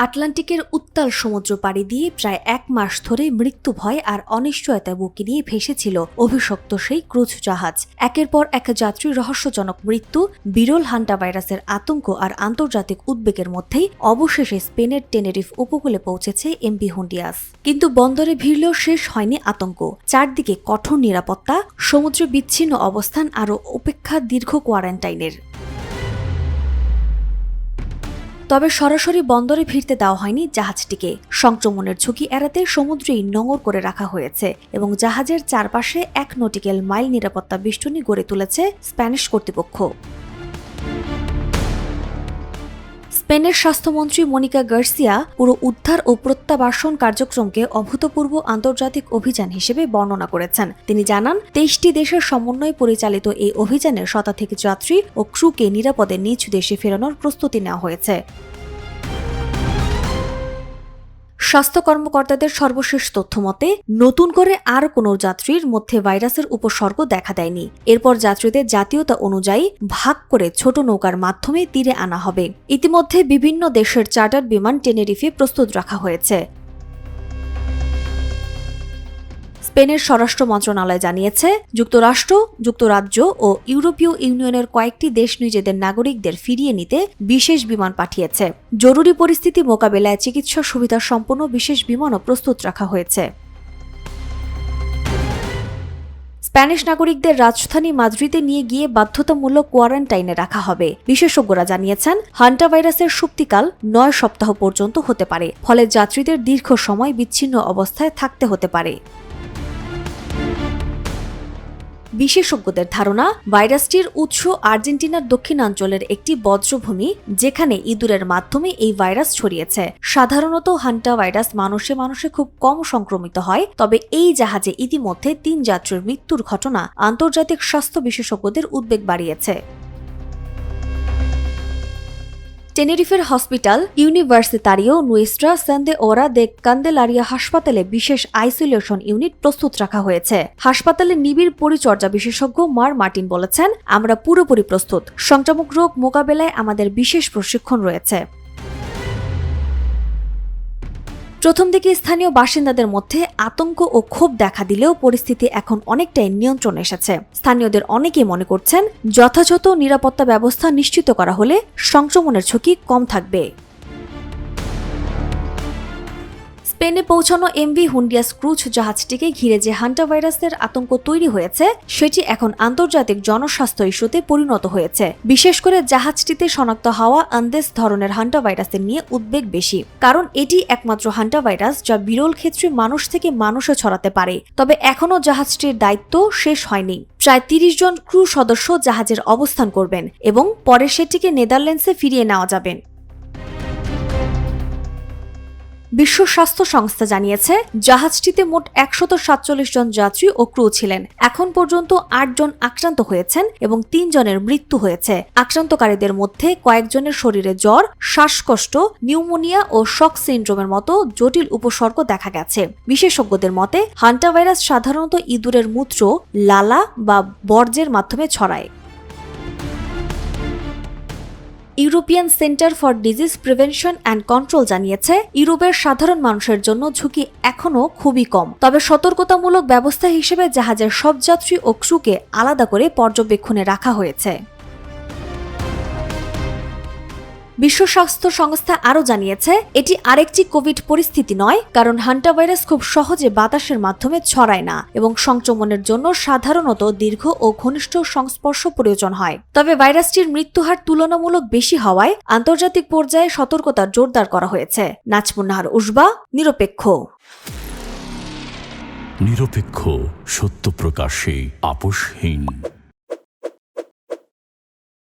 আটলান্টিকের উত্তাল সমুদ্র পাড়ি দিয়ে প্রায় 1 মাস ধরে মৃত্যু ভয় আর অনিশ্চয়তা বুকে নিয়ে ভেসেছিল অভিশপ্ত সেই ক্রুজ জাহাজ। একের পর এক যাত্রীর রহস্যজনক মৃত্যু, বিরল হান্টা ভাইরাসের আতঙ্ক আর আন্তর্জাতিক উদ্বেগের মধ্যেই অবশেষে স্পেনের টেনেরিফ উপকূলে পৌঁছেছে এমভি হুন্ডিয়াস। কিন্তু বন্দরে ভিড়লেও শেষ হয়নি আতঙ্ক। চারদিকে কঠোর নিরাপত্তা, সমুদ্রে বিচ্ছিন্ন অবস্থান আরও অপেক্ষা দীর্ঘ কোয়ারেন্টাইনের। তবে সরাসরি বন্দরে ভিড়তে দেওয়া হয়নি জাহাজটিকে। সংক্রমণের ঝুঁকি এড়াতে সমুদ্রেই নোঙর করে রাখা হয়েছে এবং জাহাজের চারপাশে 1 নটিক্যাল মাইল নিরাপত্তা বেষ্টনী গড়ে তুলেছে স্প্যানিশ কর্তৃপক্ষ। স্পেনের স্বাস্থ্যমন্ত্রী মনিকা গার্সিয়া পুরো উদ্ধার ও প্রত্যাবাসন কার্যক্রমকে অভূতপূর্ব আন্তর্জাতিক অভিযান হিসেবে বর্ণনা করেছেন। তিনি জানান, 23টি দেশের সমন্বয়ে পরিচালিত এই অভিযানে শতাধিক যাত্রী ও ক্রুকে নিরাপদে নিজ দেশে ফেরানোর প্রস্তুতি নেওয়া হয়েছে। স্বাস্থ্য কর্মকর্তাদের সর্বশেষ তথ্য মতে নতুন করে আর কোনো যাত্রীর মধ্যে ভাইরাসের উপসর্গ দেখা দেয়নি। এরপর যাত্রীদের জাতীয়তা অনুযায়ী ভাগ করে ছোট নৌকার মাধ্যমে তীরে আনা হবে। ইতিমধ্যে বিভিন্ন দেশের চার্টার বিমান টেনেরিফে প্রস্তুত রাখা হয়েছে। স্পেনের স্বরাষ্ট্র মন্ত্রণালয় জানিয়েছে, যুক্তরাষ্ট্র, যুক্তরাজ্য ও ইউরোপীয় ইউনিয়নের কয়েকটি দেশ নিজেদের নাগরিকদের ফিরিয়ে নিতে বিশেষ বিমান পাঠিয়েছে। জরুরি পরিস্থিতি মোকাবেলায় চিকিৎসা সুবিধা সম্পন্ন বিশেষ বিমানও প্রস্তুত রাখা হয়েছে। স্প্যানিশ নাগরিকদের রাজধানী মাদ্রিদে নিয়ে গিয়ে বাধ্যতামূলক কোয়ারেন্টাইনে রাখা হবে। বিশেষজ্ঞরা জানিয়েছেন, হান্টা ভাইরাসের সুপ্তিকাল 9 সপ্তাহ পর্যন্ত হতে পারে, ফলে যাত্রীদের দীর্ঘ সময় বিচ্ছিন্ন অবস্থায় থাকতে হতে পারে। বিশেষজ্ঞদের ধারণা, ভাইরাসটির উৎস আর্জেন্টিনার দক্ষিণাঞ্চলের একটি বজ্রভূমি, যেখানে ইঁদুরের মাধ্যমে এই ভাইরাস ছড়িয়েছে। সাধারণত হান্টা ভাইরাস মানুষে মানুষে খুব কম সংক্রমিত হয়, তবে এই জাহাজে ইতিমধ্যে 3 যাত্রীর মৃত্যুর ঘটনা আন্তর্জাতিক স্বাস্থ্য বিশেষজ্ঞদের উদ্বেগ বাড়িয়েছে। টেনেরিফের হসপিটাল ইউনিভার্সিতারিও নুয়েস্ট্রা সেন্দেওরা দে কান্দেলারিয়া হাসপাতালে বিশেষ আইসোলেশন ইউনিট প্রস্তুত রাখা হয়েছে। হাসপাতালের নিবিড় পরিচর্যা বিশেষজ্ঞ মার্টিন বলেছেন, আমরা পুরোপুরি প্রস্তুত। সংক্রামক রোগ মোকাবেলায় আমাদের বিশেষ প্রশিক্ষণ রয়েছে। প্রথম দিকে স্থানীয় বাসিন্দাদের মধ্যে আতঙ্ক ও ক্ষোভ দেখা দিলেও পরিস্থিতি এখন অনেকটাই নিয়ন্ত্রণে এসেছে। স্থানীয়দের অনেকেই মনে করছেন, যথাযথ নিরাপত্তা ব্যবস্থা নিশ্চিত করা হলে সংক্রমণের ঝুঁকি কম থাকবে। স্পেনে পৌঁছানো এমভি হুন্ডিয়াস ক্রুজ জাহাজটিকে ঘিরে যে হান্টা ভাইরাসের আতঙ্ক তৈরি হয়েছে, সেটি এখন আন্তর্জাতিক জনস্বাস্থ্য ইস্যুতে পরিণত হয়েছে। বিশেষ করে জাহাজটিতে শনাক্ত হওয়া আন্দেস ধরনের হান্টা ভাইরাসের নিয়ে উদ্বেগ বেশি, কারণ এটি একমাত্র হান্টা ভাইরাস যা বিরল ক্ষেত্রে মানুষ থেকে মানুষে ছড়াতে পারে। তবে এখনও জাহাজটির দায়িত্ব শেষ হয়নি। প্রায় 30 জন ক্রু সদস্য জাহাজের অবস্থান করবেন এবং পরে সেটিকে নেদারল্যান্ডসে ফিরিয়ে নেওয়া যাবে। বিশ্ব স্বাস্থ্য সংস্থা জানিয়েছে, জাহাজটিতে মোট 147 জন যাত্রী ও ক্রু ছিলেন। এখন পর্যন্ত 8 জন আক্রান্ত হয়েছেন এবং 3 জনের মৃত্যু হয়েছে। আক্রান্তকারীদের মধ্যে কয়েকজনের শরীরে জ্বর, শ্বাসকষ্ট, নিউমোনিয়া ও শক সিন্ড্রোমের মতো জটিল উপসর্গ দেখা গেছে। বিশেষজ্ঞদের মতে, হান্টা ভাইরাস সাধারণত ইঁদুরের মূত্র, লালা বা বর্জ্যের মাধ্যমে ছড়ায়। European centre for disease prevention and control জানিয়েছে, ইউরোপের সাধারণ মানুষের জন্য ঝুঁকি এখনও খুবই কম। তবে সতর্কতামূলক ব্যবস্থা হিসেবে জাহাজের সব যাত্রী ও ক্রুকে আলাদা করে পর্যবেক্ষণে রাখা হয়েছে। বিশ্ব স্বাস্থ্য সংস্থা আরও জানিয়েছে, এটি আরেকটি কোভিড পরিস্থিতি নয়, কারণ হান্টা ভাইরাস খুব সহজে বাতাসের মাধ্যমে ছড়ায় না এবং সংক্রমণের জন্য সাধারণত দীর্ঘ ও ঘনিষ্ঠ সংস্পর্শ প্রয়োজন হয়। তবে ভাইরাসটির মৃত্যুহার তুলনামূলক বেশি হওয়ায় আন্তর্জাতিক পর্যায়ে সতর্কতা জোরদার করা হয়েছে। নাজমুন নাহার উসবা, নিরপেক্ষ, সত্য প্রকাশে আপোষহীন।